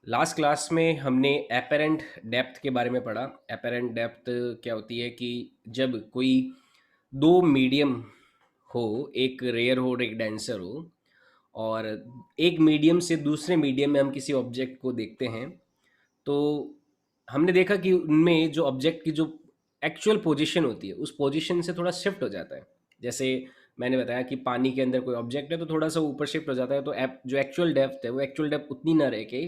Last class में हमने apparent depth के बारे में पढ़ा। एपेरेंट डेप्थ क्या होती है कि जब कोई दो मीडियम हो, एक रेयर हो और एक डेंसर हो, और एक मीडियम से दूसरे मीडियम में हम किसी ऑब्जेक्ट को देखते हैं, तो हमने देखा कि उनमें जो ऑब्जेक्ट की जो एक्चुअल पोजीशन होती है उस पोजीशन से थोड़ा शिफ्ट हो जाता है। जैसे मैंने बताया कि पानी के अंदर कोई ऑब्जेक्ट है तो थोड़ा सा ऊपर शिफ्ट हो जाता है, तो जो एक्चुअल डेप्थ है वो एक्चुअल डेप्थ उतनी ना रह के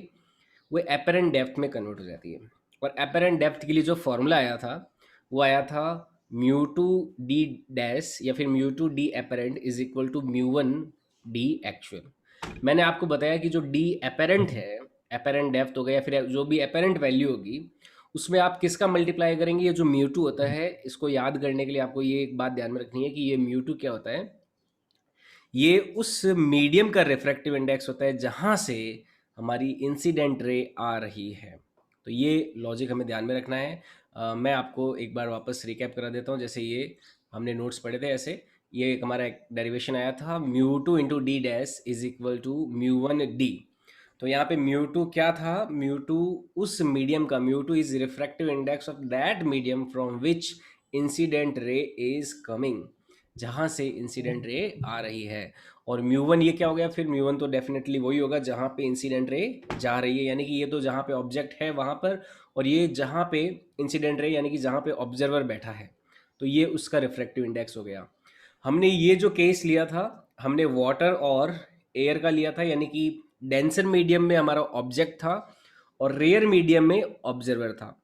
वो एपेरेंट डेप्थ में कन्वर्ट हो जाती है। और एपेरेंट डेप्थ के लिए जो फॉर्मूला आया था वो आया था म्यू टू डी डैश या फिर mu two d apparent is equal to mu one d actual. मैंने आपको बताया कि जो डी एपेरेंट है, एपेरेंट डेप्थ हो गया, फिर जो भी एपेरेंट वैल्यू होगी उसमें आप किसका मल्टीप्लाई करेंगे। ये जो म्यू टू होता है, इसको याद करने के लिए आपको ये एक बात ध्यान में रखनी है कि ये म्यू टू क्या होता है। ये उस मीडियम का रिफ्रैक्टिव इंडेक्स होता है जहाँ से हमारी इंसिडेंट रे आ रही है। तो ये लॉजिक हमें ध्यान में रखना है। मैं आपको एक बार वापस रिकैप करा देता हूँ। जैसे ये हमने नोट्स पढ़े थे, ऐसे ये एक हमारा डेरिवेशन आया था, mu two into D dash is equal to mu one d. तो यहाँ पे म्यू टू क्या था, म्यू टू उस मीडियम का, mu two is refractive index of that medium from which incident ray is coming, जहाँ से इंसिडेंट रे आ रही है। और म्यू वन ये क्या हो गया, फिर म्यू वन तो डेफिनेटली वही होगा जहाँ पे इंसिडेंट रे जा रही है, यानी कि ये तो जहाँ पे ऑब्जेक्ट है वहाँ पर, और ये जहाँ पे इंसिडेंट रे यानी कि जहाँ पे ऑब्जर्वर बैठा है, तो ये उसका रिफ्रैक्टिव इंडेक्स हो गया। हमने ये जो केस लिया था, हमने वाटर और एयर का लिया था, यानी कि डेंसर मीडियम में हमारा ऑब्जेक्ट था और रेयर मीडियम में ऑब्जर्वर था।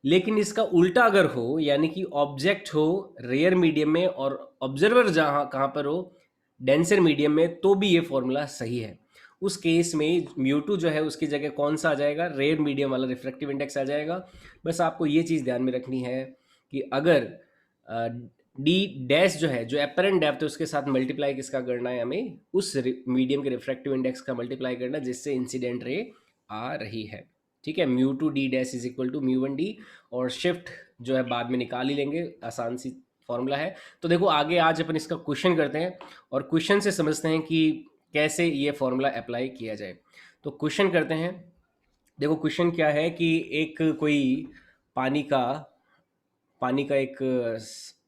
लेकिन इसका उल्टा अगर हो, यानी कि ऑब्जेक्ट हो रेयर मीडियम में और ऑब्जर्वर जहाँ कहाँ पर हो, डेंसर मीडियम में, तो भी ये फॉर्मूला सही है। उस केस में म्यू टू जो है उसकी जगह कौन सा आ जाएगा, रेयर मीडियम वाला रिफ्रैक्टिव इंडेक्स आ जाएगा। बस आपको ये चीज़ ध्यान में रखनी है कि अगर डी डैश जो है, जो एपरेंट डेप्थ है, उसके साथ मल्टीप्लाई किसका करना है, हमें उस मीडियम के रिफ्रैक्टिव इंडेक्स का मल्टीप्लाई करना जिससे इंसिडेंट रे आ रही है। ठीक है, mu two d dash is equal to mu one d, और शिफ्ट जो है बाद में निकाल ही लेंगे, आसान सी फॉर्मूला है। तो देखो आगे आज अपन इसका क्वेश्चन करते हैं और क्वेश्चन से समझते हैं कि कैसे ये फॉर्मूला अप्लाई किया जाए। तो क्वेश्चन करते हैं। देखो क्वेश्चन क्या है कि एक कोई पानी का पानी का एक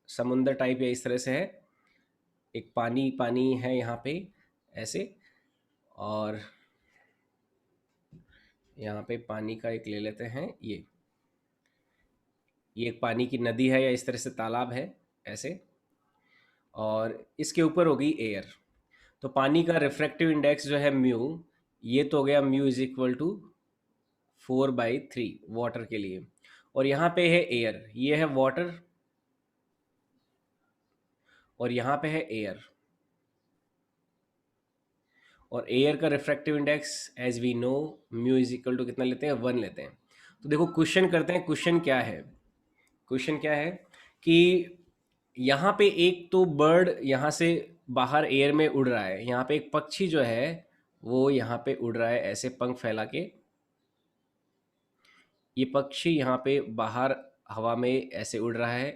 समुंदर टाइप या इस तरह से है, एक पानी पानी है यहाँ पे ऐसे, और यहाँ पे पानी का एक ले लेते हैं, ये एक पानी की नदी है या इस तरह से तालाब है ऐसे, और इसके ऊपर होगी एयर। तो पानी का रिफ्रैक्टिव इंडेक्स जो है म्यू, ये तो हो गया mu is equal to 4/3 water के लिए, और यहाँ पे है एयर, ये है वाटर और यहाँ पे है एयर, और एयर का refractive index as we know mu is equal to कितना लेते हैं, 1 लेते हैं। तो देखो क्वेश्चन करते हैं, क्वेश्चन क्या है। क्वेश्चन क्या है कि यहाँ पे एक तो बर्ड यहाँ से बाहर एयर में उड़ रहा है, यहाँ पे एक पक्षी जो है वो यहाँ पे उड़ रहा है ऐसे पंख फैला के, ये पक्षी यहाँ पे बाहर हवा में ऐसे उड़ रहा है।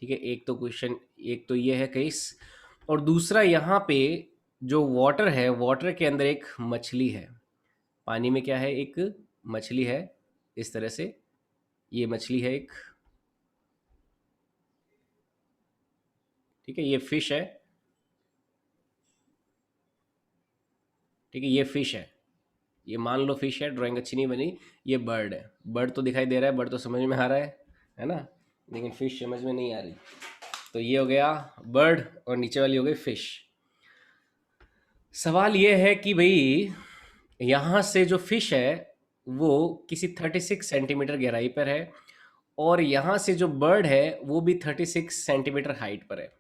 ठीक है, एक तो क्वेश्चन, एक तो ये है केस, और दूसरा यहाँ पे जो वाटर है, वाटर के अंदर एक मछली है। पानी में क्या है, एक मछली है इस तरह से, ये मछली है एक। ठीक है, ये फिश है। ठीक है, ये फिश है, ये मान लो फिश है, ड्राइंग अच्छी नहीं बनी। ये बर्ड है, बर्ड तो दिखाई दे रहा है, बर्ड तो समझ में आ रहा है ना, लेकिन फिश समझ में नहीं आ रही। तो ये हो गया बर्ड और नीचे वाली हो गई फिश। सवाल ये है कि भाई यहाँ से जो फिश है वो किसी 36 सेंटीमीटर गहराई पर है, और यहाँ से जो बर्ड है वो भी 36 सेंटीमीटर हाइट पर है।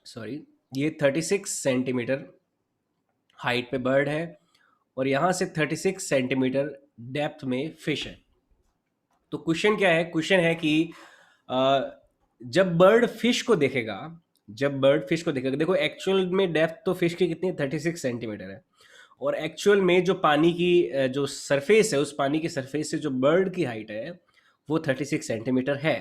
सॉरी, ये 36 सेंटीमीटर हाइट पे बर्ड है और यहाँ से 36 सेंटीमीटर डेप्थ में फिश है। तो क्वेश्चन क्या है, क्वेश्चन है कि अ, जब बर्ड फिश को देखेगा, जब बर्ड फिश को देखेगा, देखो एक्चुअल में डेप्थ तो फिश की कितनी है, 36 सेंटीमीटर है, और एक्चुअल में जो पानी की जो सरफेस है, उस पानी की सरफेस से जो बर्ड की हाइट है वो 36 सेंटीमीटर है।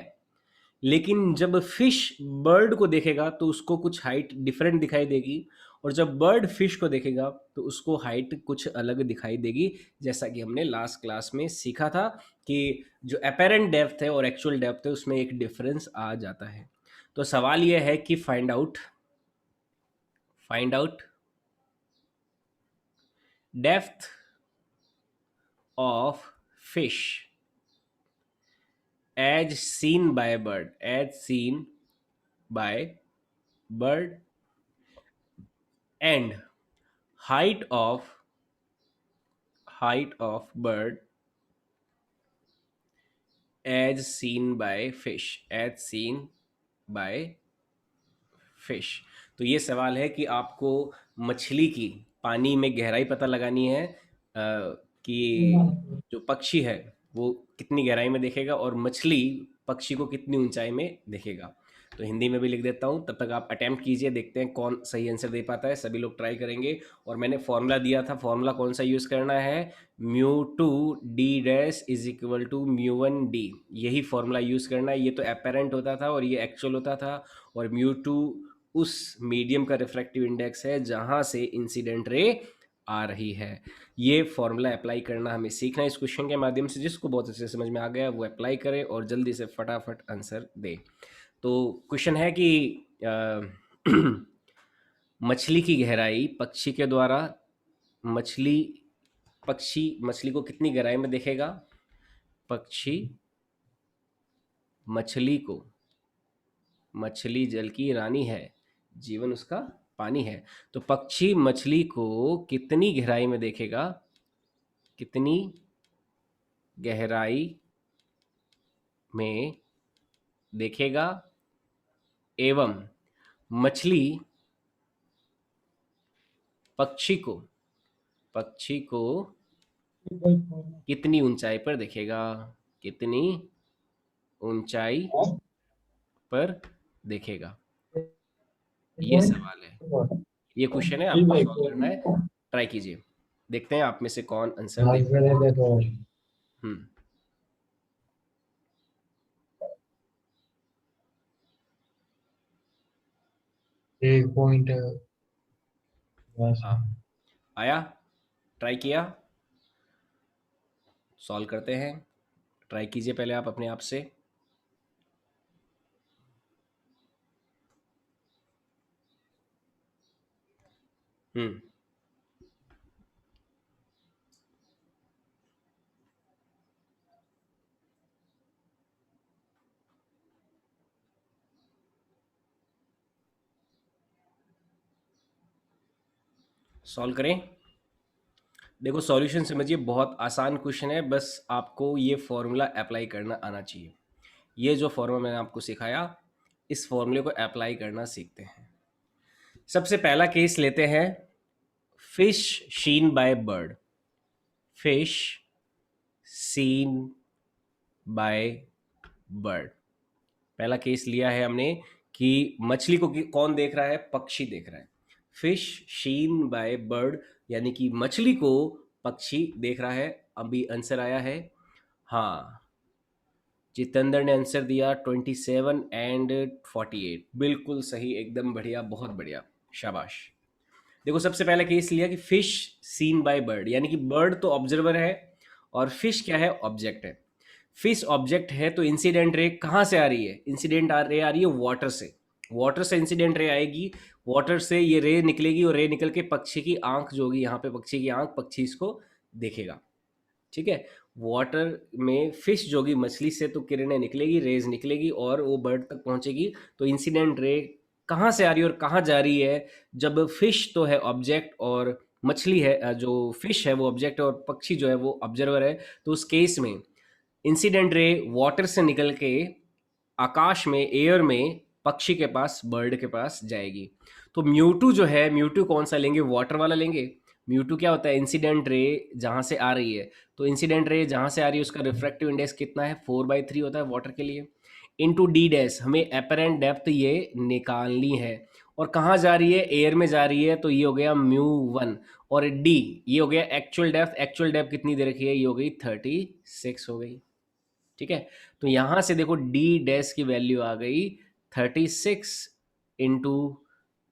लेकिन जब फिश बर्ड को देखेगा तो उसको कुछ हाइट डिफरेंट दिखाई देगी, और जब बर्ड फिश को देखेगा तो उसको हाइट कुछ अलग दिखाई देगी, जैसा कि हमने लास्ट क्लास में सीखा था कि जो अपेरेंट डेप्थ है और एक्चुअल डेप्थ है उसमें एक डिफरेंस आ जाता है। तो सवाल यह है कि find out depth of fish as seen by bird and height of bird as seen by fish। तो ये सवाल है कि आपको मछली की पानी में गहराई पता लगानी है, कि जो पक्षी है वो कितनी गहराई में देखेगा और मछली पक्षी को कितनी ऊंचाई में देखेगा। तो हिंदी में भी लिख देता हूँ, तब तक आप अटेम्प्ट कीजिए, देखते हैं कौन सही आंसर दे पाता है। सभी लोग ट्राई करेंगे। और मैंने फॉर्मूला दिया था, फॉर्मूला कौन सा यूज़ करना है, μ2d' = μ1d, यही फॉर्मूला यूज़ करना है। ये तो अपेरेंट होता था और ये एक्चुअल होता था, और μ2 उस मीडियम का रिफ्रैक्टिव इंडेक्स है जहाँ से इंसिडेंट रे आ रही है। ये फॉर्मूला अप्लाई करना हमें सीखना है इस क्वेश्चन के माध्यम से। जिसको बहुत अच्छे से समझ में आ गया वो अप्लाई करे और जल्दी से फटाफट आंसर दे। तो क्वेश्चन है कि मछली की गहराई पक्षी के द्वारा, मछली को कितनी गहराई में देखेगा, पक्षी मछली जल की रानी है, जीवन उसका पानी है। तो पक्षी मछली को कितनी गहराई में देखेगा, कितनी गहराई में देखेगा, एवं मछली पक्षी को कितनी ऊंचाई पर देखेगा, कितनी ऊंचाई पर देखेगा। ये सवाल है, ये क्वेश्चन है, आपको सॉल्व करना है। ट्राई कीजिए, देखते हैं आप में से कौन आंसर दे। हम्म एक पॉइंट हाँ, आया, ट्राई किया, सॉल्व करते हैं। ट्राई कीजिए पहले आप अपने आप से। हम्म सॉल्व करें। देखो सॉल्यूशन समझिए, बहुत आसान क्वेश्चन है, बस आपको ये फॉर्मूला अप्लाई करना आना चाहिए। ये जो फॉर्मूला मैंने आपको सिखाया, इस फॉर्मूले को अप्लाई करना सीखते हैं। सबसे पहला केस लेते हैं, fish seen by bird. Fish seen by bird, पहला केस लिया है हमने कि मछली को कौन देख रहा है, पक्षी देख रहा है। फिश शीन बाय बर्ड यानी कि मछली को पक्षी देख रहा है। अभी आंसर आया है, हाँ, जितेंद्र ने आंसर दिया 27 एंड 48, बिल्कुल सही, एकदम बढ़िया, बहुत बढ़िया, शाबाश। देखो सबसे पहला केस लिया कि फिश सीन बाय बर्ड, यानी कि बर्ड तो ऑब्जर्वर है और फिश क्या है, ऑब्जेक्ट है। फिश ऑब्जेक्ट है तो इंसिडेंट रे कहाँ से आ रही है, इंसिडेंट रे आ रही है वाटर से। वाटर से इंसिडेंट रे आएगी, वाटर से ये रे निकलेगी और रे निकल के पक्षी की आंख जो होगी, यहाँ पे पक्षी की आंख, पक्षी इसको देखेगा। ठीक है, वाटर में फिश जो होगी, मछली से तो किरणें निकलेगी, रेज निकलेगी और वो बर्ड तक पहुंचेगी। तो इंसिडेंट रे कहाँ से आ रही है और कहाँ जा रही है, जब फिश तो है ऑब्जेक्ट और मछली है, जो फिश है वो ऑब्जेक्ट है और पक्षी जो है वो ऑब्जर्वर है। तो उस केस में इंसिडेंट रे वाटर से निकल के आकाश में, एयर में, पक्षी के पास, बर्ड के पास जाएगी। तो म्यूटू जो है, म्यूटू कौन सा लेंगे, वाटर वाला लेंगे। म्यूटू क्या होता है, इंसिडेंट रे जहाँ से आ रही है, तो इंसिडेंट रे जहाँ से आ रही है उसका रिफ्रैक्टिव इंडेक्स कितना है, 4/3 होता है वाटर के लिए, इंटू डी डैश, हमें अपेरेंट डेप्थ ये निकालनी है। और कहाँ जा रही है, एयर में जा रही है, तो ये हो गया μ1। और डी ये हो गया एक्चुअल डेप्थ, एक्चुअल डेप्थ कितनी दे रखी है, ये हो गई 36 हो गई। ठीक है, तो यहां से देखो डी डैश की वैल्यू आ गई 36 इंटू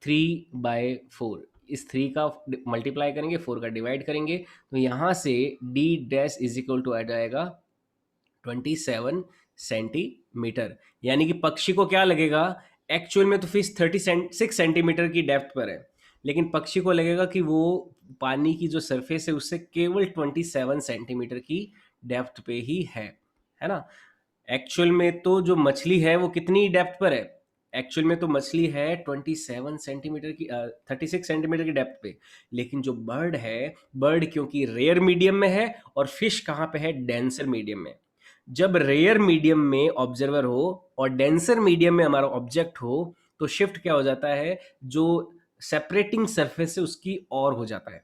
3/4, इस 3 का मल्टीप्लाई करेंगे, 4 का डिवाइड करेंगे, तो यहाँ से D dash is equal to आ जाएगा 27 सेंटीमीटर। यानी कि पक्षी को क्या लगेगा, एक्चुअल में तो फिश 36 सेंटीमीटर की डेप्थ पर है, लेकिन पक्षी को लगेगा कि वो पानी की जो सरफेस है उससे केवल 27 सेंटीमीटर की डेप्थ पे ही है ना। एक्चुअल में तो जो मछली है वो कितनी डेप्थ पर है, एक्चुअल में तो मछली है 27 सेंटीमीटर की 36 सेंटीमीटर की डेप्थ पे, लेकिन जो बर्ड है, बर्ड क्योंकि रेयर मीडियम में है और फिश कहाँ पे है, डेंसर मीडियम में। जब रेयर मीडियम में ऑब्जर्वर हो और डेंसर मीडियम में हमारा ऑब्जेक्ट हो, तो शिफ्ट क्या हो जाता है, जो सेपरेटिंग सरफेस है उसकी और हो जाता है,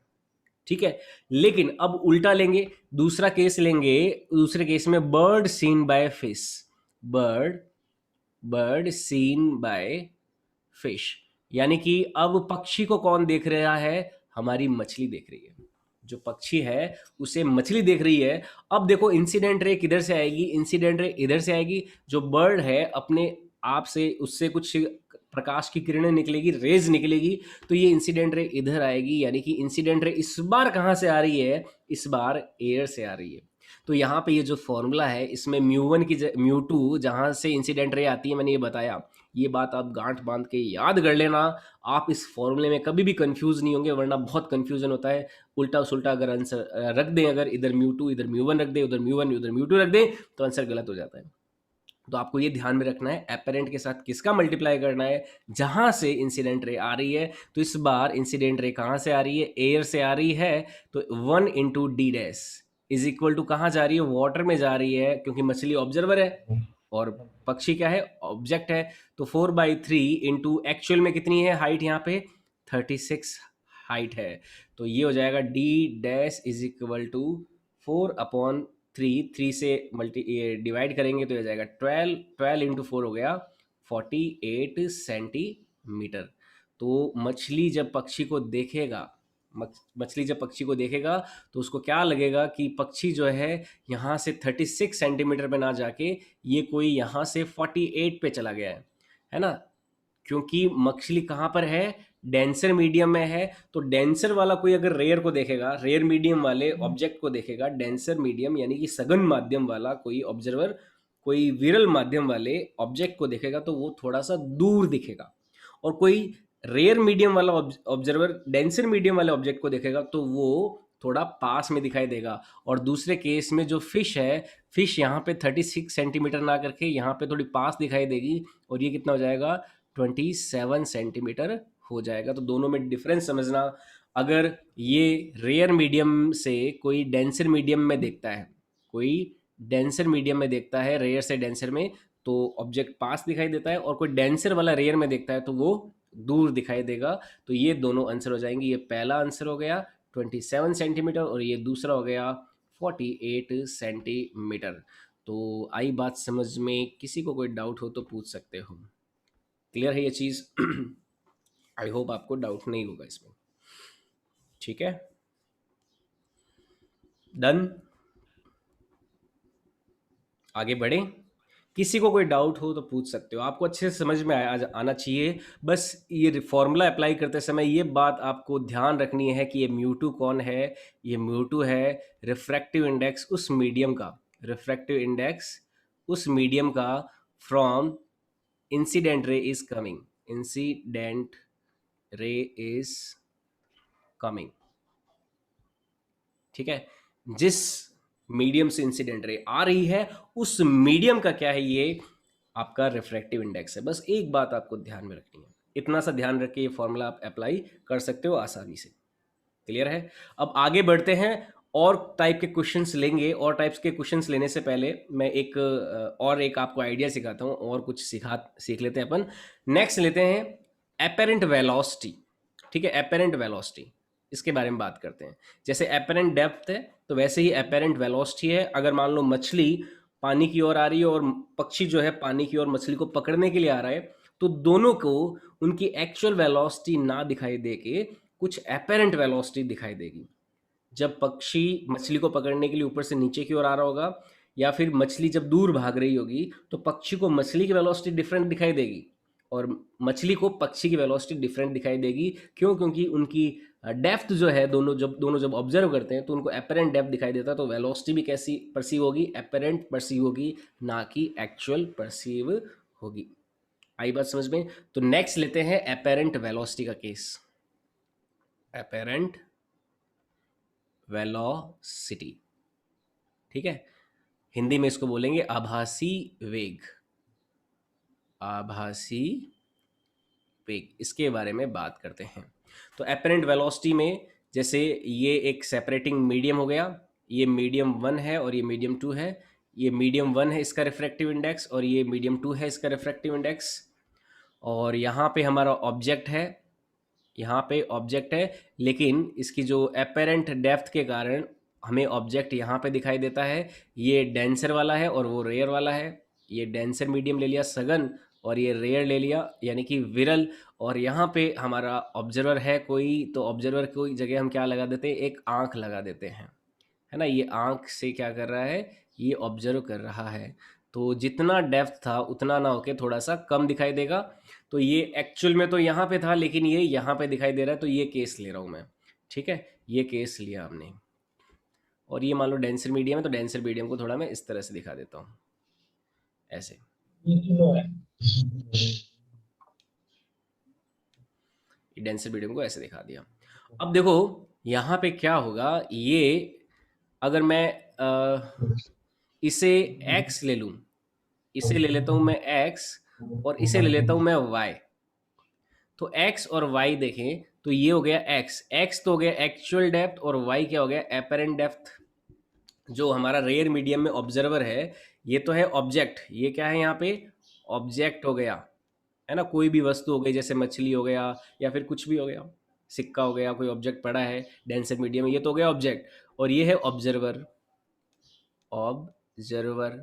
ठीक है। लेकिन अब उल्टा लेंगे, दूसरा केस लेंगे, दूसरे केस में bird seen by fish, bird bird seen by fish, यानी कि अब पक्षी को कौन देख रहा है, हमारी मछली देख रही है, जो पक्षी है उसे मछली देख रही है। अब देखो इंसिडेंट रे किधर से आएगी, इंसिडेंट रे इधर से आएगी, जो बर्ड है अपने आप से उससे कुछ प्रकाश की किरणें निकलेगी, रेज निकलेगी, तो ये इंसिडेंट रे इधर आएगी, यानी कि इंसिडेंट रे इस बार कहाँ से आ रही है, इस बार एयर से आ रही है। तो यहाँ पे ये जो फॉर्मूला है इसमें म्यू 1 की म्यू 2 जहाँ से इंसिडेंट रे आती है, मैंने ये बताया, ये बात आप गांठ बांध के याद कर लेना। आप इस फॉर्मूले में कभी भी कंफ्यूज नहीं होंगे, वरना बहुत कंफ्यूजन होता है। उल्टा सुल्टा अगर आंसर रख दें, अगर इधर म्यू 2 इधर म्यू 1 रख दें, उधर म्यू 1 उधर म्यू 2 रख दें, तो आंसर गलत हो जाता है। तो आपको ये ध्यान में रखना है, एपेरेंट के साथ किसका मल्टीप्लाई करना है, जहां से इंसिडेंट रे आ रही है। तो इस बार इंसिडेंट रे कहां से आ रही है, एयर से आ रही है, तो 1 into D dash is equal to कहाँ जा रही है, वाटर में जा रही है, क्योंकि मछली ऑब्जर्वर है और पक्षी क्या है, ऑब्जेक्ट है। तो 4/3 इंटू एक्चुअल में कितनी है हाइट, यहाँ पे 36 हाइट है, तो ये हो जाएगा D dash is equal to 4/3, 3 से मल्टी डिवाइड करेंगे तो हो जाएगा 12, 12 इंटू 4 हो गया 48 सेंटीमीटर। तो मछली जब पक्षी को देखेगा, मछली जब पक्षी को देखेगा तो उसको क्या लगेगा कि पक्षी जो है यहाँ से 36 सेंटीमीटर पे ना जाके ये कोई यहाँ से 48 पे चला गया है ना। क्योंकि मछली कहाँ पर है, डेंसर मीडियम में है, तो डेंसर वाला कोई अगर रेयर को देखेगा, रेयर मीडियम वाले ऑब्जेक्ट को देखेगा, डेंसर मीडियम यानी कि सघन माध्यम वाला कोई ऑब्जर्वर, कोई विरल माध्यम वाले ऑब्जेक्ट को देखेगा तो वो थोड़ा सा दूर दिखेगा, और कोई रेयर मीडियम वाला ऑब्जर्वर डेंसर मीडियम वाले ऑब्जेक्ट को देखेगा तो वो थोड़ा पास में दिखाई देगा। और दूसरे केस में जो फिश है, फिश यहाँ पे 36 सेंटीमीटर ना करके यहाँ पे थोड़ी पास दिखाई देगी, और ये कितना हो जाएगा 27 सेंटीमीटर हो जाएगा। तो दोनों में डिफरेंस समझना। अगर ये रेयर मीडियम से कोई डेंसर मीडियम में देखता है, कोई डेंसर मीडियम में देखता है रेयर से डेंसर में, तो ऑब्जेक्ट पास दिखाई देता है, और कोई डेंसर वाला रेयर में देखता है तो वो दूर दिखाई देगा। तो ये दोनों आंसर हो जाएंगे। ये पहला आंसर हो गया 27 सेंटीमीटर और ये दूसरा हो गया 48 सेंटीमीटर। तो आई बात समझ में, किसी को कोई डाउट हो तो पूछ सकते हो। क्लियर है ये चीज़? आई होप आपको डाउट नहीं होगा इसमें। ठीक है, डन, आगे बढ़े। किसी को कोई डाउट हो तो पूछ सकते हो, आपको अच्छे से समझ में आना चाहिए। बस ये फॉर्मूला अप्लाई करते समय ये बात आपको ध्यान रखनी है कि ये म्यू 2 कौन है, ये म्यू 2 है रिफ्रैक्टिव इंडेक्स उस मीडियम का, रिफ्रैक्टिव इंडेक्स उस मीडियम का from incident ray is coming, incident ray is coming, ठीक है। जिस मीडियम से इंसिडेंट रे आ रही है उस मीडियम का क्या है, ये आपका रिफ्रैक्टिव इंडेक्स है। बस एक बात आपको ध्यान में रखनी है, इतना सा ध्यान रख के ये फॉर्मूला आप अप्लाई कर सकते हो आसानी से। क्लियर है? अब आगे बढ़ते हैं, और टाइप के क्वेश्चंस लेंगे। और टाइप्स के क्वेश्चंस लेने से पहले मैं एक और एक आपको आइडिया सिखाता हूँ, और कुछ सीख लेते हैं अपन। नेक्स्ट लेते हैं एपेरेंट वेलोसिटी, ठीक है। एपेरेंट वेलोसिटी, इसके बारे में बात करते हैं। जैसे एपेरेंट डेप्थ है तो वैसे ही एपेरेंट वेलोसिटी है। अगर मान लो मछली पानी की ओर आ रही है और पक्षी जो है पानी की ओर मछली को पकड़ने के लिए आ रहा है, तो दोनों को उनकी एक्चुअल वेलोसिटी ना दिखाई दे के कुछ एपेरेंट वेलोसिटी दिखाई देगी। जब पक्षी मछली को पकड़ने के लिए ऊपर से नीचे की ओर आ रहा होगा, या फिर मछली जब दूर भाग रही होगी, तो पक्षी को मछली की वेलोसिटी डिफरेंट दिखाई देगी, और मछली को पक्षी की वेलोसिटी डिफरेंट दिखाई देगी। क्यों? क्योंकि उनकी डेप्थ जो है, दोनों जब ऑब्जर्व करते हैं तो उनको एपेरेंट डेप्थ दिखाई देता है, तो वेलोसिटी भी कैसी परसीव होगी? एपेरेंट परसीव होगी, ना कि एक्चुअल परसीव होगी। आई बात समझ में? तो नेक्स्ट लेते हैं एपेरेंट वेलोसिटी का केस। एपेरेंट वेलोसिटी, ठीक है, हिंदी में इसको बोलेंगे आभासी वेग। आभासी वेग, इसके बारे में बात करते हैं। तो एपरेंट वेलोसिटी में, जैसे ये एक सेपरेटिंग मीडियम हो गया, ये मीडियम वन है और ये मीडियम टू है। ये मीडियम वन है इसका रिफ्रैक्टिव इंडेक्स, और ये मीडियम टू है इसका रिफ्रैक्टिव इंडेक्स। और यहाँ पे हमारा ऑब्जेक्ट है, यहाँ पे ऑब्जेक्ट है, लेकिन इसकी जो एपेरेंट डेप्थ के कारण हमें ऑब्जेक्ट यहाँ पे दिखाई देता है। ये डेंसर वाला है और वो रेयर वाला है। ये डेंसर मीडियम ले लिया सघन, और ये रेयर ले लिया यानी कि विरल। और यहाँ पे हमारा ऑब्जर्वर है कोई, तो ऑब्जर्वर की जगह हम क्या लगा देते हैं? एक आँख लगा देते हैं, है ना। ये आँख से क्या कर रहा है? ये ऑब्जर्व कर रहा है। तो जितना डेप्थ था उतना ना होके थोड़ा सा कम दिखाई देगा। तो ये एक्चुअल में तो यहाँ पे था, लेकिन ये यहाँ पे दिखाई दे रहा है, तो ये केस ले रहा हूँ मैं, ठीक है। ये केस लिया हमने। और ये मान लो डेंसर मीडियम है, तो डेंसर मीडियम को थोड़ा मैं इस तरह से दिखा देता हूँ, ऐसे। ये किलो है। डेंसर मीडियम को ऐसे दिखा दिया। अब देखो यहाँ पे क्या होगा, ये अगर मैं इसे x ले लूँ, इसे ले लेता हूँ मैं x, और इसे ले लेता हूँ मैं y। तो x और y देखें तो ये हो गया x तो हो गया एक्चुअल डेप्थ, और y क्या हो गया? Apparent depth. जो हमारा रेयर मीडियम में ऑब्जर्वर है, ये तो है ऑब्जेक्ट। ये क्या है यहाँ पे? ऑब्जेक्ट हो गया, है ना। कोई भी वस्तु हो गई, जैसे मछली हो गया या फिर कुछ भी हो गया, सिक्का हो गया, कोई ऑब्जेक्ट पड़ा है डेंसर मीडियम में, ये तो हो गया ऑब्जेक्ट। और ये है ऑब्जर्वर, ऑब्जर्वर।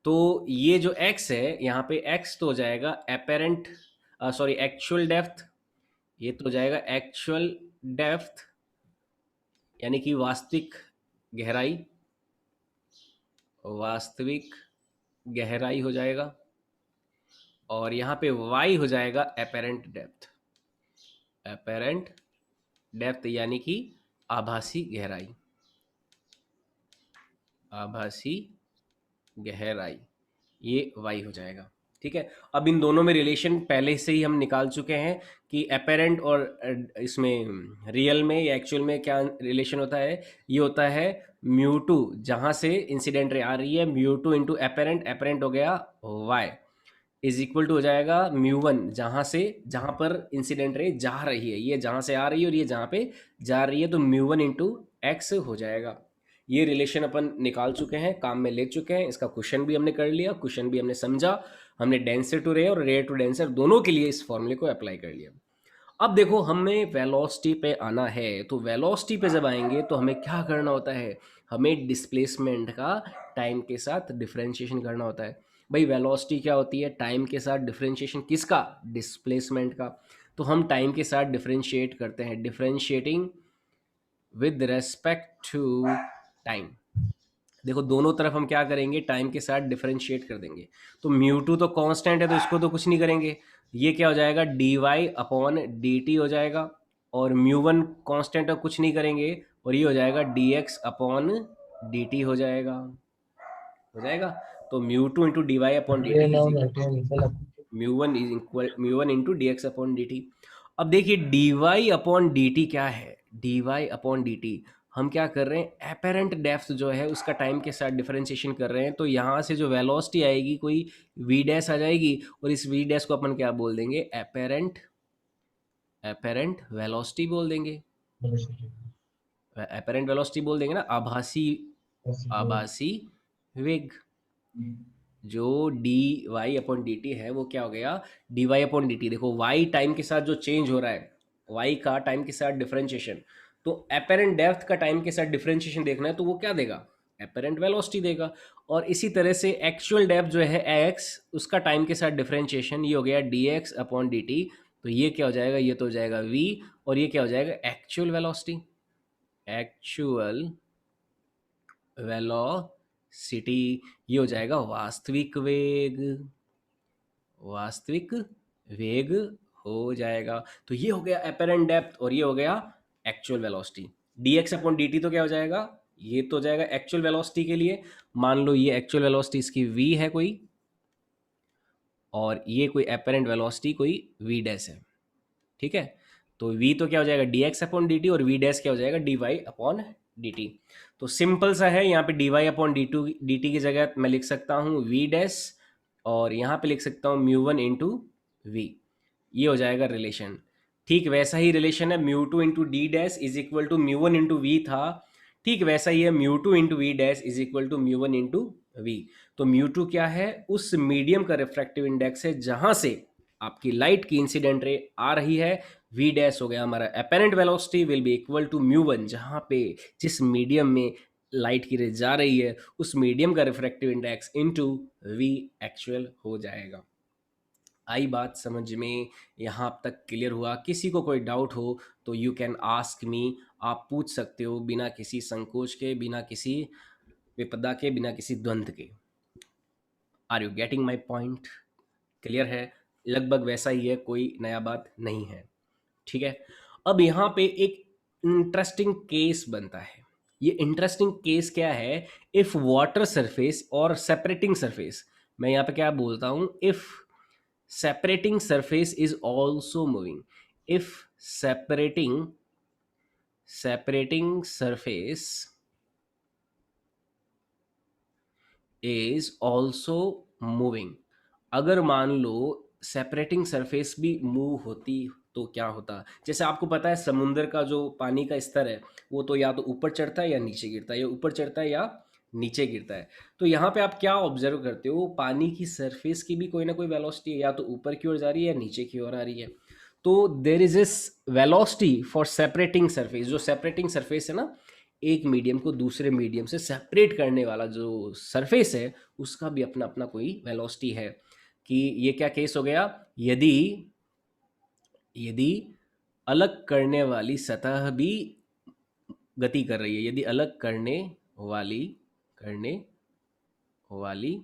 तो ये जो x है यहाँ पे, x तो हो जाएगा एपेरेंट, सॉरी एक्चुअल डेप्थ। ये तो हो जाएगा एक्चुअल डेप्थ, यानी कि वास्तविक गहराई, वास्तविक गहराई हो जाएगा। और यहाँ पे y हो जाएगा एपेरेंट डेप्थ, एपेरेंट डेप्थ यानी कि आभासी गहराई, आभासी गहराई, ये y हो जाएगा, ठीक है। अब इन दोनों में रिलेशन पहले से ही हम निकाल चुके हैं कि एपेरेंट और इसमें रियल में या एक्चुअल में क्या रिलेशन होता है। ये होता है म्यू टू, जहाँ से इंसिडेंट रे आ रही है, mu two into apparent, apparent हो गया y, इज इक्वल टू हो जाएगा म्यू वन, जहाँ पर इंसिडेंट रे जा रही है, ये जहाँ से आ रही है और ये जहाँ पे जा रही है, तो म्यू वन इंटू एक्स हो जाएगा। ये रिलेशन अपन निकाल चुके हैं, काम में ले चुके हैं, इसका क्वेश्चन भी हमने कर लिया, क्वेश्चन भी हमने समझा। हमने डेंसर टू रेयर और रेयर टू डेंसर दोनों के लिए इस फॉर्मूले को अप्लाई कर लिया। अब देखो हमें वेलोसिटी पे आना है, तो वेलोसिटी पे जब आएंगे तो हमें क्या करना होता है? हमें डिस्प्लेसमेंट का टाइम के साथ डिफरेंशिएशन करना होता है। भाई वेलोसिटी क्या होती है? टाइम के साथ डिफरेंशिएशन किसका? डिस्प्लेसमेंट का। तो हम टाइम के साथ डिफरेंशिएट करते हैं, differentiating with respect to time. देखो दोनों तरफ हम क्या करेंगे? टाइम के साथ डिफरेंशिएट कर देंगे। तो म्यू टू तो कांस्टेंट है, तो इसको तो कुछ नहीं करेंगे। ये क्या हो जाएगा? D Y upon D T हो जाएगा। और म्यू वन कॉन्स्टेंट है, कुछ नहीं करेंगे, और ये हो जाएगा D X upon D T हो जाएगा, हो जाएगा। तो mu two into D Y upon D T ये ना इज ना इक्वल तो निकल। Mu one is equal mu one into D X upon D T. अब देखिए D Y upon D T क्या है? D Y upon D T, हम क्या कर रहे हैं? एपेरेंट डेप्थ जो है उसका टाइम के साथ डिफरेंशिएशन कर रहे हैं। तो यहाँ से जो वेलोसिटी आएगी कोई वी डैश आ जाएगी, और इस वी डैश को अपन क्या बोल देंगे? एपेरेंट, एपेरेंट वेलोसिटी बोल देंगे। एपेरेंट वेलोसिटी बोल देंगे ना, आभासी, आभासी वेग। जो D Y upon D T है वो क्या हो गया? D Y upon D T. देखो वाई टाइम के साथ जो चेंज हो रहा है, वाई का टाइम के साथ डिफरेंशिएशन, तो एपेरेंट डेप्थ का टाइम के साथ डिफरेंशिएशन देखना है तो वो क्या देगा? एपेरेंट वेलोसिटी देगा। और इसी तरह से एक्चुअल डेप्थ जो है एक्स, उसका टाइम के साथ डिफरेंशिएशन, ये हो गया D X upon D T. तो ये क्या हो जाएगा? ये तो हो जाएगा वी, और ये क्या हो जाएगा? Actual velocity, actual velocity. ये हो जाएगा वास्तविक वेग, वास्तविक वेग हो जाएगा। तो ये हो गया अपेरेंट डेप्थ और ये हो गया actual velocity. dx upon dt तो क्या हो जाएगा, ये तो हो जाएगा एक्चुअल वेलोसिटी के लिए। मान लो ये एक्चुअल वेलोसिटी इसकी v है कोई, और ये कोई अपेरेंट वेलोसिटी कोई v डैश है, ठीक है। तो v तो क्या हो जाएगा dx अपॉन dt, और v डैश क्या हो जाएगा dy अपॉन dt। तो सिंपल सा है, यहाँ पे dy अपॉन dt की जगह मैं लिख सकता हूँ v डैश, और यहाँ पे लिख सकता हूँ म्यू वन इंटू वी। ये हो जाएगा रिलेशन। ठीक वैसा ही रिलेशन है, mu two into D dash is equal to mu one into V था, ठीक वैसा ही है mu two into V dash is equal to mu one into V. तो म्यू टू क्या है, उस मीडियम का रिफ्रैक्टिव इंडेक्स है जहां से आपकी लाइट की इंसिडेंट रे आ रही है। वी डैश हो गया हमारा apparent velocity will be equal to mu one, जहां पे जिस मीडियम में लाइट की रे जा रही है उस मीडियम का refractive index into V actual हो जाएगा। आई बात समझ में, यहाँ तक क्लियर हुआ? किसी को कोई डाउट हो तो यू कैन आस्क मी, आप पूछ सकते हो बिना किसी संकोच के, बिना किसी विपदा के, बिना किसी द्वंद्व के। Are you getting my point? Clear है? लगभग वैसा ही है, कोई नया बात नहीं है, ठीक है। अब यहाँ पे एक इंटरेस्टिंग केस बनता है। ये इंटरेस्टिंग केस क्या है, इफ वाटर सरफेस और सेपरेटिंग सरफेस, मैं यहाँ पे क्या बोलता हूँ, if separating surface is also moving, if separating surface is also moving, अगर मान लो सेपरेटिंग सरफेस भी मूव होती तो क्या होता। जैसे आपको पता है समुंदर का जो पानी का स्तर है वो तो या तो ऊपर चढ़ता है या नीचे गिरता है, या ऊपर चढ़ता है या नीचे गिरता है। तो यहाँ पे आप क्या ऑब्जर्व करते हो, पानी की सरफेस की भी कोई ना कोई वेलोसिटी है, या तो ऊपर की ओर जा रही है या नीचे की ओर आ रही है। तो देर इज इस वेलोसिटी फॉर सेपरेटिंग सरफेस, जो सेपरेटिंग सरफेस है ना, एक मीडियम को दूसरे मीडियम से सेपरेट करने वाला जो सरफेस है उसका भी अपना अपना कोई वेलोसिटी है। कि ये क्या केस हो गया, यदि यदि अलग करने वाली सतह भी गति कर रही है, यदि अलग करने वाली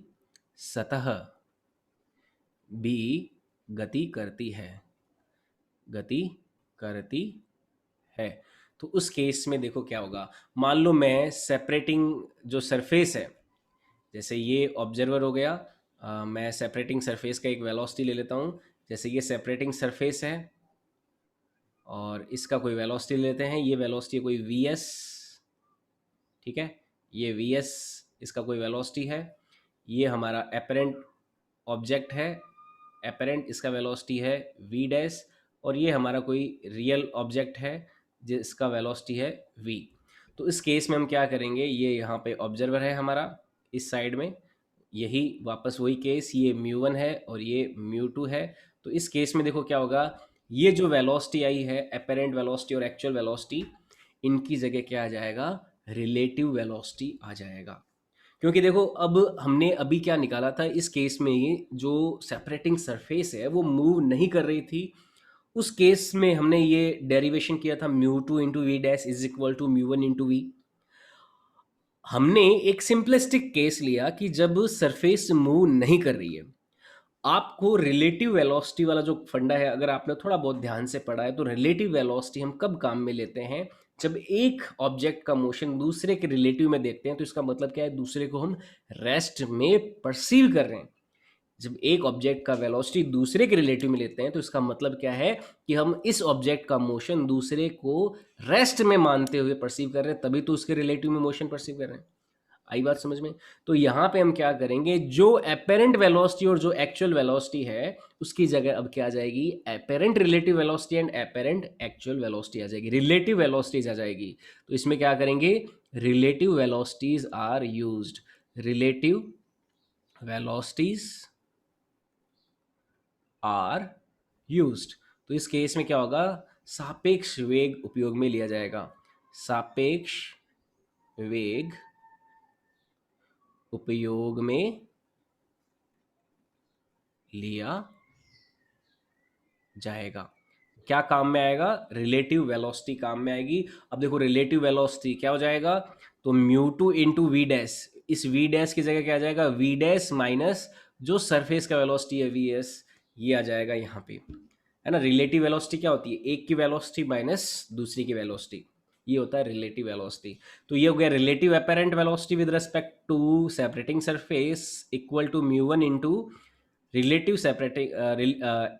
सतह भी गति गति करती है, तो उस केस में देखो क्या होगा। मान लो मैं सेपरेटिंग जो सरफेस है, जैसे ये ऑब्जर्वर हो गया, मैं सेपरेटिंग सरफेस का एक वेलोसिटी ले लेता हूँ। जैसे ये सेपरेटिंग सरफेस है और इसका कोई वेलोसिटी लेते हैं, ये वेलोसिटी कोई वी एस, ठीक है। ये वी एस इसका कोई वेलोसिटी है। ये हमारा एपरेंट ऑब्जेक्ट है, एपरेंट इसका वेलोसिटी है वी डैश, और ये हमारा कोई रियल ऑब्जेक्ट है जिसका वेलोसिटी है वी। तो इस केस में हम क्या करेंगे, ये यहाँ पे ऑब्जर्वर है हमारा इस साइड में, यही वापस वही केस, ये म्यू वन है और ये म्यू टू है। तो इस केस में देखो क्या होगा, ये जो वेलोसिटी आई है एपेरेंट वेलोसिटी और एक्चुअल वेलोसिटी, इनकी जगह क्या आ जाएगा, रिलेटिव वेलोसिटी आ जाएगा। क्योंकि देखो अब हमने अभी क्या निकाला था, इस केस में ये जो सेपरेटिंग सरफेस है वो मूव नहीं कर रही थी। उस केस में हमने ये डेरिवेशन किया था mu two into V dash is equal to mu one into V. हमने एक सिंपलिस्टिक केस लिया कि जब सरफेस मूव नहीं कर रही है, आपको रिलेटिव वेलोसिटी वाला जो फंडा है, अगर आपने थोड़ा बहुत ध्यान से पढ़ा है, तो रिलेटिव वेलोसिटी हम कब काम में लेते हैं, जब एक ऑब्जेक्ट का मोशन दूसरे के रिलेटिव में देखते हैं। तो इसका मतलब क्या है, दूसरे को हम रेस्ट में परसीव कर रहे हैं। जब एक ऑब्जेक्ट का वेलोसिटी दूसरे के रिलेटिव में लेते हैं तो इसका मतलब क्या है कि हम इस ऑब्जेक्ट का मोशन दूसरे को रेस्ट में मानते हुए परसीव कर रहे हैं, तभी तो उसके रिलेटिव में मोशन परसीव कर रहे हैं। आई बात समझ में? तो यहाँ पे हम क्या करेंगे, जो एपेरेंट वेलोसिटी और जो एक्चुअल वेलोसिटी है उसकी जगह अब क्या आ जाएगी, apparent relative velocity and apparent actual velocity आ जाएगी, रिलेटिव वेलोसिटीज आ जाएगी। तो इसमें क्या करेंगे, relative velocities are used, relative velocities are used. तो इस केस में क्या होगा, सापेक्ष वेग उपयोग में लिया जाएगा, सापेक्ष वेग उपयोग में लिया जाएगा। क्या काम में आएगा, रिलेटिव वेलोसिटी काम में आएगी। अब देखो रिलेटिव वेलोसिटी क्या हो जाएगा, तो mu two into V dash, इस वी डैश की जगह क्या आ जाएगा, वी डैश माइनस जो सरफेस का वेलोसिटी है वी एस, ये आ जाएगा यहाँ पे, है ना। रिलेटिव वेलोसिटी क्या होती है, एक की वेलोसिटी माइनस दूसरी की वेलोसिटी, ये होता है रिलेटिव वेलोसिटी। तो ये हो गया relative apparent velocity with respect to separating surface equal to mu one into relative separating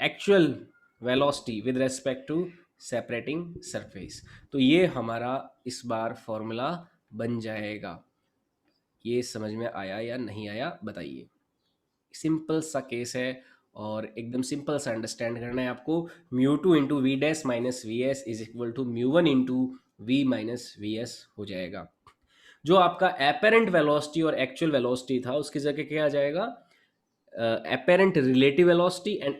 actual velocity with respect to separating surface. तो ये हमारा इस बार फॉर्मूला बन जाएगा। ये समझ में आया या नहीं आया बताइए। सिंपल सा केस है और एकदम सिंपल सा अंडरस्टैंड करना है आपको। Mu two into V dash minus V S is equal to mu one into V minus V S हो जाएगा। जो आपका एपेरेंट वेलोसिटी और एक्चुअल वेलोसिटी था उसकी जगह क्या आ जाएगा, apparent relative velocity and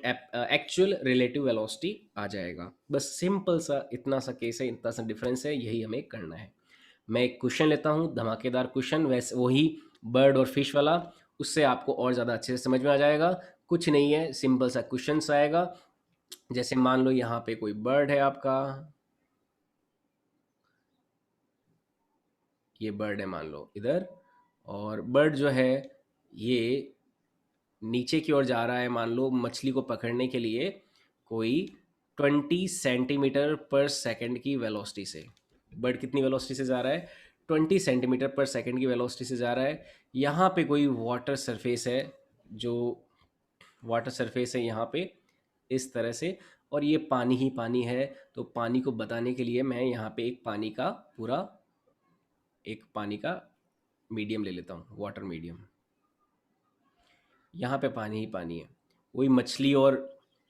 actual relative velocity आ जाएगा। बस सिंपल सा इतना सा केस है, इतना सा डिफरेंस है, यही हमें करना है। मैं एक क्वेश्चन लेता हूँ, धमाकेदार क्वेश्चन, वैसे वही बर्ड और फिश वाला, उससे आपको और ज़्यादा अच्छे से समझ में आ जाएगा। कुछ नहीं है, सिंपल सा क्वेश्चन आएगा। जैसे मान लो यहाँ पे कोई बर्ड है आपका, ये बर्ड है मान लो इधर, और बर्ड जो है ये नीचे की ओर जा रहा है, मान लो मछली को पकड़ने के लिए कोई 20 सेंटीमीटर पर सेकंड की वेलोसिटी से। बर्ड कितनी वेलोसिटी से जा रहा है, 20 सेंटीमीटर पर सेकंड की वेलोसिटी से जा रहा है। यहाँ पे कोई वाटर सरफेस है, जो वाटर सरफेस है यहाँ पे इस तरह से, और ये पानी ही पानी है। तो पानी को बताने के लिए मैं यहाँ पे एक पानी का पूरा, एक पानी का मीडियम ले लेता हूँ, वाटर मीडियम। यहाँ पे पानी ही पानी है। वही मछली और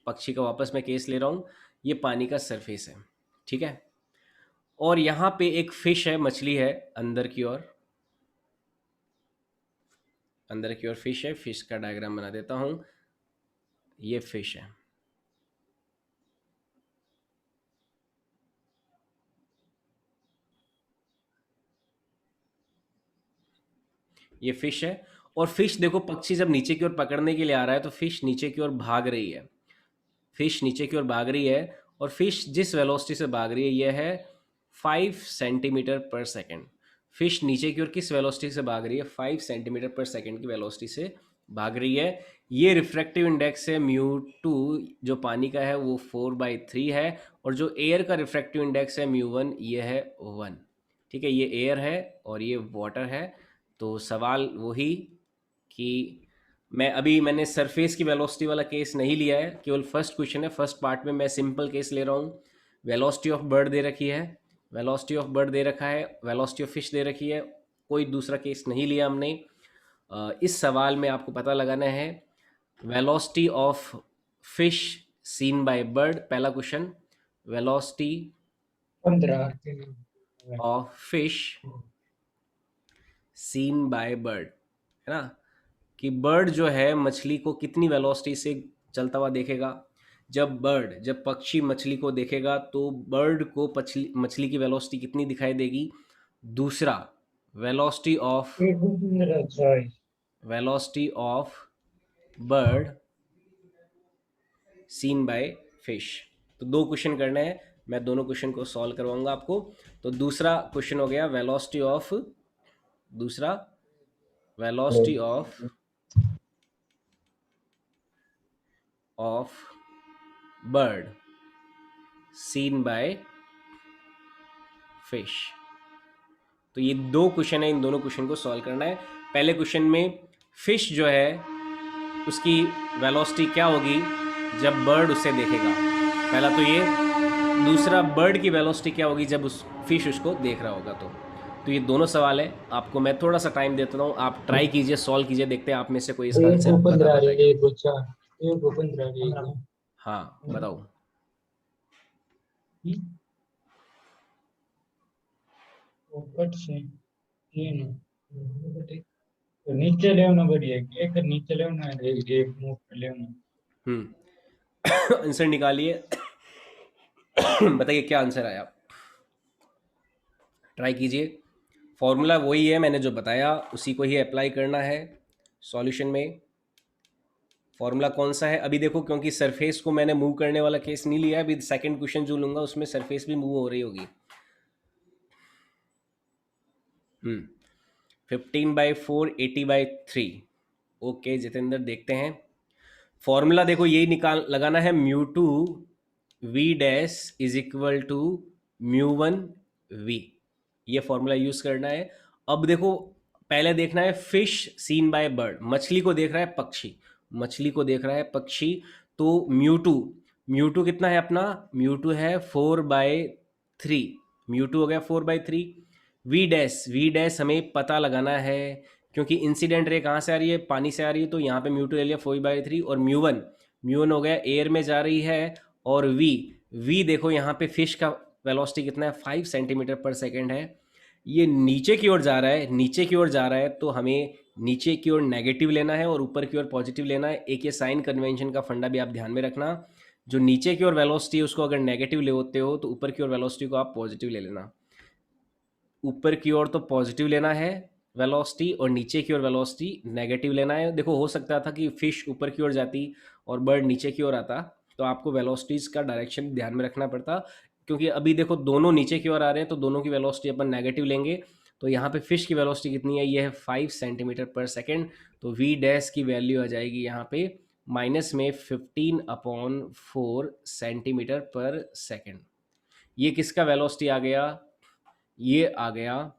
पक्षी का वापस मैं केस ले रहा हूँ, ये पानी का सरफेस है, ठीक है। और यहाँ पे एक फिश है, मछली है अंदर की ओर, अंदर की ओर फिश है। फिश का डायग्राम बना देता हूँ, ये फिश है, ये फिश है। और फिश देखो, पक्षी जब नीचे की ओर पकड़ने के लिए आ रहा है तो फिश नीचे की ओर भाग रही है, फिश नीचे की ओर भाग रही है। और फिश जिस वेलोसिटी से भाग रही है यह है 5 सेंटीमीटर पर सेकेंड। फिश नीचे की ओर किस वेलोसिटी से भाग रही है, 5 सेंटीमीटर पर सेकेंड की वेलोसिटी से भाग रही है। ये रिफ्रैक्टिव इंडेक्स है म्यू टू, जो पानी का है वो 4/3 है, और जो एयर का रिफ्रैक्टिव इंडेक्स है म्यू वन, ये है 1। ठीक है, ये एयर है और ये वाटर है। तो सवाल वही कि मैंने सरफेस की वेलोसिटी वाला केस नहीं लिया है, केवल फर्स्ट क्वेश्चन है, फर्स्ट पार्ट में मैं सिंपल केस ले रहा हूँ। वेलोसिटी ऑफ बर्ड दे रखी है, वेलोसिटी ऑफ बर्ड दे रखा है, वेलोसिटी ऑफ फिश दे रखी है, कोई दूसरा केस नहीं लिया हमने। इस सवाल में आपको पता लगाना है velocity of fish seen by bird. पहला question, velocity 15 of fish seen by bird, है ना, कि बर्ड जो है मछली को कितनी वेलोसिटी से चलता हुआ देखेगा। जब पक्षी मछली को देखेगा तो बर्ड को मछली की वेलोसिटी कितनी दिखाई देगी। दूसरा, वेलोसिटी ऑफ एक 15 26 velocity of bird seen by fish. तो दो क्वेश्चन करने हैं, मैं दोनों क्वेश्चन को सॉल्व करवाऊंगा आपको। तो दूसरा क्वेश्चन हो गया दूसरा velocity of bird seen by fish. तो ये दो क्वेश्चन है, इन दोनों क्वेश्चन को सॉल्व करना है। पहले क्वेश्चन में फिश जो है उसकी वेलोसिटी क्या होगी जब बर्ड उसे देखेगा, पहला तो ये। दूसरा, बर्ड की वेलोसिटी क्या होगी जब उस फिश उसको देख रहा होगा। तो ये दोनों सवाल है, आपको मैं थोड़ा सा टाइम देता हूँ, आप ट्राई कीजिए, सॉल्व कीजिए, देखते हैं आप में से कोई इसका एक आंसर को बता 15 पाता है क्या। एक को 4 एक को 15 एक को हाँ बताओ। ऊपर से 3 तो नीचे लेना बढ़िया, एक नीचे लेना है, एक एक मुंह पे लेना। आंसर निकालिए। बताइए क्या आंसर आया, ट्राई कीजिए। फॉर्मूला वही है, मैंने जो बताया उसी को ही अप्लाई करना है सॉल्यूशन में। फॉर्मूला कौन सा है अभी देखो, क्योंकि सरफेस को मैंने मूव करने वाला केस नहीं लिया, अभी सेकंड क्वेश्चन जो लूंगा उसमें सरफेस भी मूव हो रही होगी। 15/4 80/3। ओके जितेंद्र, देखते हैं फॉर्मूला देखो यही निकाल लगाना है, mu two V dash is equal to mu one V, ये फॉर्मूला यूज करना है। अब देखो पहले देखना है फिश सीन बाय बर्ड, मछली को देख रहा है पक्षी, मछली को देख रहा है पक्षी। तो म्यू टू कितना है अपना, म्यू टू है 4/3, म्यू टू हो गया 4/3। वी डैश हमें पता लगाना है, क्योंकि इंसिडेंट रे कहाँ से आ रही है, पानी से आ रही है, तो यहाँ पे म्यू टू ले लिया 4/3। और म्यू वन हो गया एयर में जा रही है। और वी देखो यहाँ पे फिश का वेलोसिटी कितना है, 5 सेंटीमीटर पर सेकेंड है। ये नीचे की ओर जा रहा है, नीचे की ओर जा रहा है, तो हमें नीचे की ओर नेगेटिव लेना है और ऊपर की ओर पॉजिटिव लेना है। एक ये साइन कन्वेंशन का फंडा भी आप ध्यान में रखना, जो नीचे की ओर वेलोसिटी है उसको अगर नेगेटिव लेते हो तो ऊपर की ओर वेलोसिटी को आप पॉजिटिव ले लेना। ऊपर की ओर तो पॉजिटिव लेना है वेलोसिटी, और नीचे की ओर वेलोसिटी नेगेटिव लेना है। देखो हो सकता था कि फिश ऊपर की ओर जाती और बर्ड नीचे की ओर आता, तो आपको वेलोसिटीज का डायरेक्शन ध्यान में रखना पड़ता। क्योंकि अभी देखो दोनों नीचे की ओर आ रहे हैं, तो दोनों की वेलोसिटी अपन नेगेटिव लेंगे। तो यहाँ पे फिश की वेलोसिटी कितनी है, ये है 5 सेंटीमीटर पर सेकेंड। तो वी डैश की वैल्यू आ जाएगी यहाँ पे माइनस में 15/4 सेंटीमीटर पर सेकेंड। ये किसका वेलोसिटी आ गया, ये आ गया,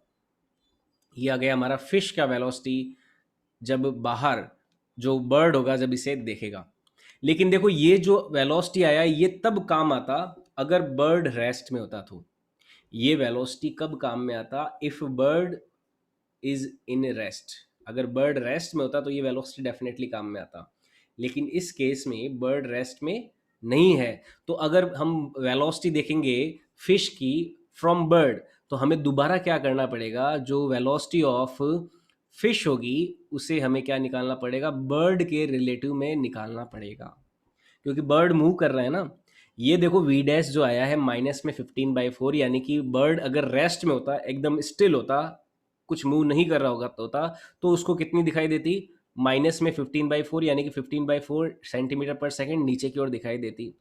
ये आ गया हमारा फिश का वेलोसिटी, जब बाहर जो बर्ड होगा जब इसे देखेगा। लेकिन देखो ये जो वेलोसिटी आया ये तब काम आता अगर बर्ड रेस्ट में होता, तो ये वेलोसिटी कब काम में आता, if bird is in rest. अगर बर्ड रेस्ट में होता तो ये वेलोसिटी डेफिनेटली काम में आता, लेकिन इस केस में बर्ड रेस्ट में नहीं है। तो अगर हम वेलोसिटी देखेंगे फिश की फ्रॉम बर्ड, तो हमें दोबारा क्या करना पड़ेगा, जो वेलोसिटी ऑफ फिश होगी उसे हमें क्या निकालना पड़ेगा, बर्ड के रिलेटिव में निकालना पड़ेगा, क्योंकि बर्ड मूव कर रहा है ना। ये देखो वी डैश जो आया है माइनस में 15/4, यानी कि बर्ड अगर रेस्ट में होता, एकदम स्टिल होता, कुछ मूव नहीं कर रहा होता, तो उसको कितनी दिखाई देती, माइनस में 15/4, यानी कि 15/4 सेंटीमीटर पर सेकेंड नीचे की ओर दिखाई देती।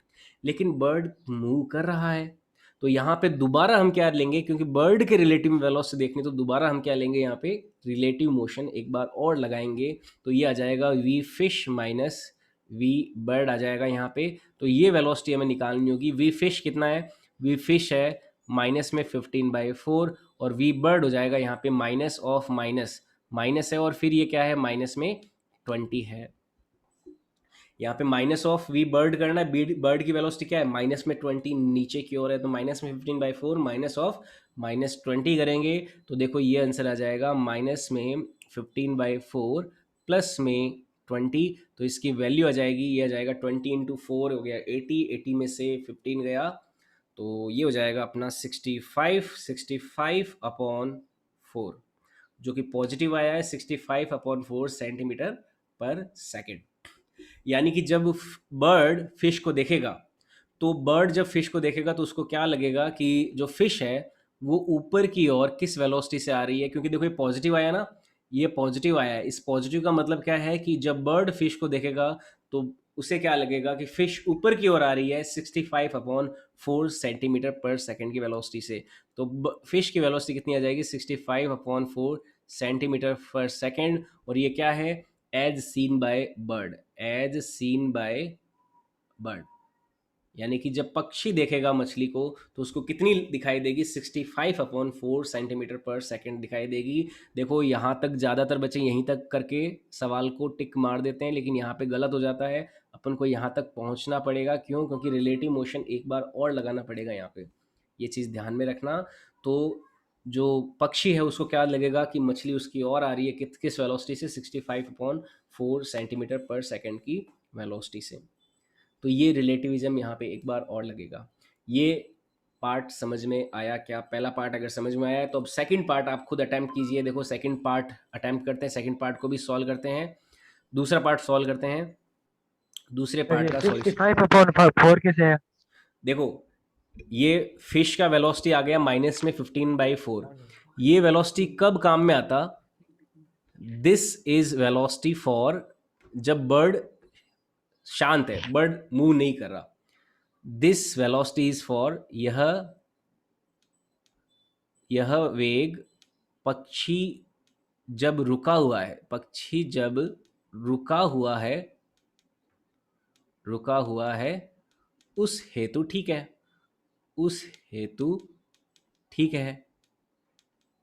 लेकिन बर्ड मूव कर रहा है, तो यहाँ पे दोबारा हम क्या लेंगे, क्योंकि बर्ड के रिलेटिव वेलोसिटी देखनी, तो दोबारा हम क्या लेंगे, यहाँ पे रिलेटिव मोशन एक बार और लगाएंगे। तो ये आ जाएगा V fish minus V bird आ जाएगा यहाँ पे। तो ये वेलोसिटी हमें निकालनी होगी। वी फिश कितना है, वी फिश है माइनस में 15/4, और वी बर्ड हो जाएगा यहाँ पे माइनस ऑफ माइनस, माइनस है और फिर ये क्या है, माइनस में 20 है। यहाँ पे माइनस ऑफ वी बर्ड करना है, बर्ड की वेलोसिटी क्या है, माइनस में 20 नीचे की ओर है, तो माइनस में 15/4 माइनस ऑफ -20 करेंगे, तो देखो ये आंसर आ जाएगा माइनस में 15/4 प्लस में 20। तो इसकी वैल्यू आ जाएगी, ये आ जाएगा 20 × 4 हो गया 80, 80 में से 15 गया, तो ये हो जाएगा अपना 65/4, जो कि पॉजिटिव आया है 65/4 सेंटीमीटर पर सेकेंड। यानी कि जब बर्ड फिश को देखेगा, तो बर्ड जब फिश को देखेगा तो उसको क्या लगेगा कि जो फिश है वो ऊपर की ओर किस वेलोसिटी से आ रही है, क्योंकि देखो ये पॉजिटिव आया ना, ये पॉजिटिव आया है। इस पॉजिटिव का मतलब क्या है कि जब बर्ड फिश को देखेगा तो उसे क्या लगेगा कि फिश ऊपर की ओर आ रही है 65/4 सेंटीमीटर पर सेकेंड की वेलोसिटी से। तो फिश की वेलोसिटी कितनी आ जाएगी, 65/4 सेंटीमीटर पर सेकेंड। और ये क्या है, as seen by bird, as seen by bird, यानी कि जब पक्षी देखेगा मछली को तो उसको कितनी दिखाई देगी, 65/4 सेंटीमीटर पर सेकेंड दिखाई देगी। देखो यहाँ तक ज़्यादातर बच्चे यहीं तक करके सवाल को टिक मार देते हैं, लेकिन यहाँ पे गलत हो जाता है। अपन को यहाँ तक पहुँचना पड़ेगा, क्यों, क्योंकि रिलेटिव मोशन एक बार और लगाना पड़ेगा यहाँ पे, ये चीज़ ध्यान में रखना। तो जो पक्षी है उसको क्या लगेगा कि मछली उसकी ओर आ रही है किस वेलोसिटी से, 65/4 सेंटीमीटर पर सेकेंड की वेलोसिटी से। तो ये रिलेटिविज्म यहाँ पे एक बार और लगेगा। ये पार्ट समझ में आया क्या, पहला पार्ट अगर समझ में आया है तो अब सेकंड पार्ट आप खुद अटेम्प्ट कीजिए। देखो सेकंड पार्ट अटेम्प्ट करते हैं, सेकंड पार्ट को भी सॉल्व करते हैं, दूसरा पार्ट सॉल्व करते हैं। दूसरे सर पार्ट ये का sixty solution five upon four कैसे है? देखो, ये फिश का वेलोसिटी आ गया माइनस में 15/4। ये वेलोसिटी कब काम में आता, दिस इज वेलोसिटी फॉर जब बर्ड शांत है, बर्ड मूव नहीं कर रहा। दिस वेलोसिटी इज फॉर यह वेग पक्षी जब रुका हुआ है, पक्षी जब रुका हुआ है रुका हुआ है उस हेतु ठीक है, उस हेतु ठीक है।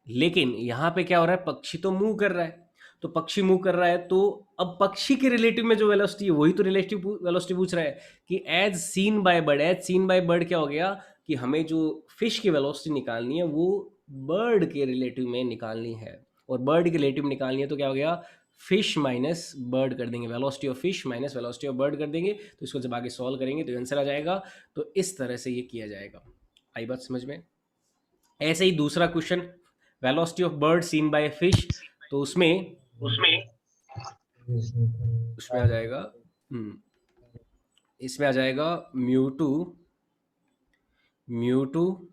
लेकिन यहाँ पे क्या हो रहा है, पक्षी तो मूव कर रहा है, तो पक्षी मूव कर रहा है तो अब पक्षी के रिलेटिव में जो वेलोसिटी है वही तो रिलेटिव वेलोसिटी पूछ रहा है कि as seen by bird. As seen by bird क्या हो गया कि हमें जो फिश की वेलोसिटी निकालनी है वो बर्ड के रिलेटिव में निकालनी है, और बर्ड के रिलेटिव में निकालनी है तो क्या हो गया, फिश माइनस बर्ड कर देंगे, velocity of fish minus velocity of bird कर देंगे। तो इसको जब आगे सॉल्व करेंगे तो आंसर आ जाएगा। तो इस तरह से ये किया जाएगा। आई बात समझ में? ऐसे ही दूसरा question, velocity of bird seen by fish, तो उसमें उसमें आ जाएगा इसमें आ जाएगा mu two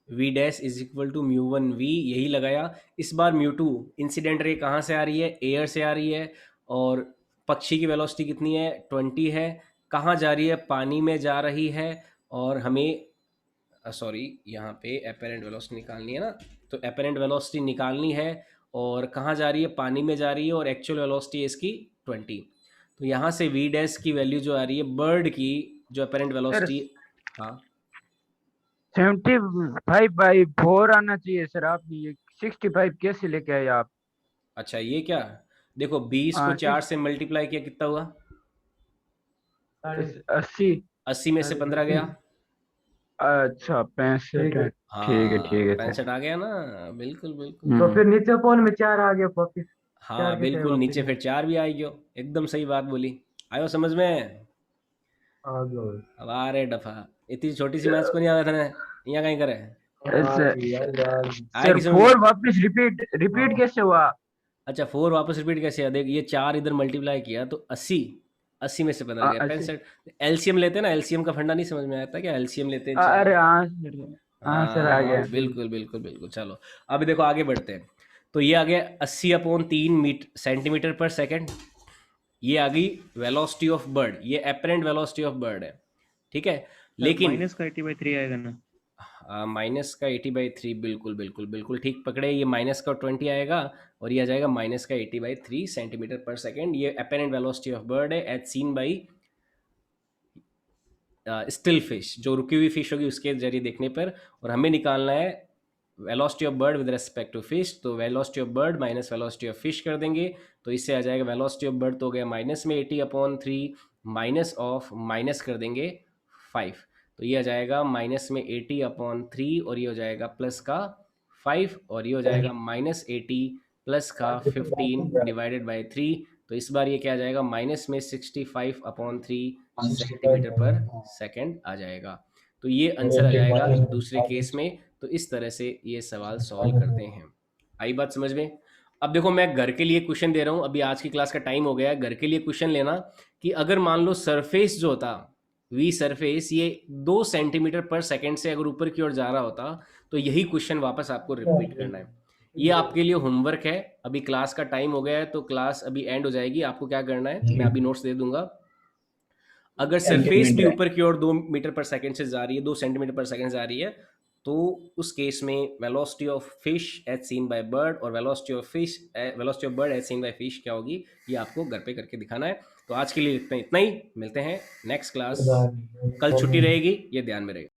V dash is equal to mu 1 V, यही लगाया। इस बार म्यू 2 इंसिडेंट रे कहाँ से आ रही है, एयर से आ रही है, और पक्षी की वेलोसिटी कितनी है, 20 है। कहाँ जा रही है, पानी में जा रही है। और हमें सॉरी यहाँ पे एपेरेंट वेलोसिटी निकालनी है ना, तो एपेरेंट वेलोसिटी निकालनी है, और कहाँ जा रही है, पानी में जा रही है, और एक्चुअल वेलोसिटी है इसकी 20। तो यहाँ से वी डैश की वैल्यू जो आ रही है बर्ड की, जो एपेरेंट सर वेलोसिटी, हाँ 75/4 आना चाहिए सर, आप ये 65 कैसे लेके आए आप? अच्छा ये क्या, देखो 20 को हाँ 4 सिक्स से मल्टीप्लाई किया कितना हुआ, 80। 80 में से 15 गया। अच्छा 65 है। ठीक है हाँ ठीक है सर। 65 आ गया ना, बिल्कुल बिल्कुल। तो फिर नीचे कौन में 4 आ गया वापिस? हाँ 4 कैसे है बिल्कुल, वापिस? नीचे फिर 4 भी आएगी, एकदम सही बात बोली। आयो समझ में? आ गया। अब आ रहे डफा, इतनी छोटी सी मैथ्स को नहीं आता था, यहाँ कहीं करे सर आएगी समझ में? 4 वापिस रिपीट रिपीट कैसे हुआ? अच्छा 4 वापस रिपीट कैसे है, देख ये 4 इधर मल्टीप्लाई किया तो 80, 80 में से 15 गया अच्छा। 65। एलसीएम लेते हैं ना, एलसीएम का फंडा नहीं समझ में आता क्या, एलसीएम लेते हैं चार। अरे हाँ सर, हाँ सर आ गया। बिल्कुल बिल्कुल बिल्कुल। चलो अभी देखो आगे बढ़ते हैं। तो ये आ गया 80/3 सेंटीमीटर पर सेकेंड, ये आ गई वेलोसिटी ऑफ बर्ड, ये एपरेंट वेलोसिटी ऑफ बर्ड है, ठीक है। लेकिन माइनस का 80/3 आएगा ना? माइनस का 80/3, बिल्कुल बिल्कुल बिल्कुल ठीक पकड़े, ये माइनस का 20 आएगा, और ये आ जाएगा माइनस का 80/3 सेंटीमीटर पर सेकेंड। ये अपेरेंट वेलोसिटी ऑफ बर्ड है as seen by still fish, जो रुकी हुई फिश होगी उसके जरिए देखने पर। और हमें निकालना है velocity of bird with respect to fish, तो velocity of bird minus velocity of fish कर देंगे। तो इससे आ जाएगा वेलोसिटी ऑफ बर्ड तो हो गया माइनस में 80/3 माइनस ऑफ माइनस कर देंगे 5, तो ये आ जाएगा माइनस में 80/3, और ये हो जाएगा प्लस का 5, और ये हो जाएगा -80 प्लस का 15/3। तो इस बार ये क्या आ जाएगा, माइनस में 65/3 सेंटीमीटर पर सेकेंड आ जाएगा। तो ये आंसर आ जाएगा दूसरे केस में। तो इस तरह से ये सवाल सॉल्व करते हैं। आई बात समझ में? अब देखो मैं घर के लिए क्वेश्चन दे रहा हूँ, अभी आज की क्लास का टाइम हो गया है, घर के लिए क्वेश्चन लेना कि अगर मान लो सरफेस जो होता वी सरफेस ये 2 सेंटीमीटर पर सेकेंड से अगर ऊपर की ओर जा रहा होता, तो यही क्वेश्चन वापस आपको रिपीट करना है। ये आपके लिए होमवर्क है। अभी क्लास का टाइम हो गया है तो क्लास अभी एंड हो जाएगी, आपको क्या करना है मैं अभी नोट्स दे दूंगा। अगर सरफेस भी ऊपर की ओर 2 मीटर पर सेकेंड से जा रही है, 2 सेंटीमीटर पर सेकेंड जा रही है, तो उस केस में velocity of fish as seen by bird और velocity of bird as seen by fish क्या होगी, ये आपको घर पे करके दिखाना है। तो आज के लिए इतना इतना ही, मिलते हैं नेक्स्ट क्लास। कल छुट्टी रहेगी, ये ध्यान में रहेगा।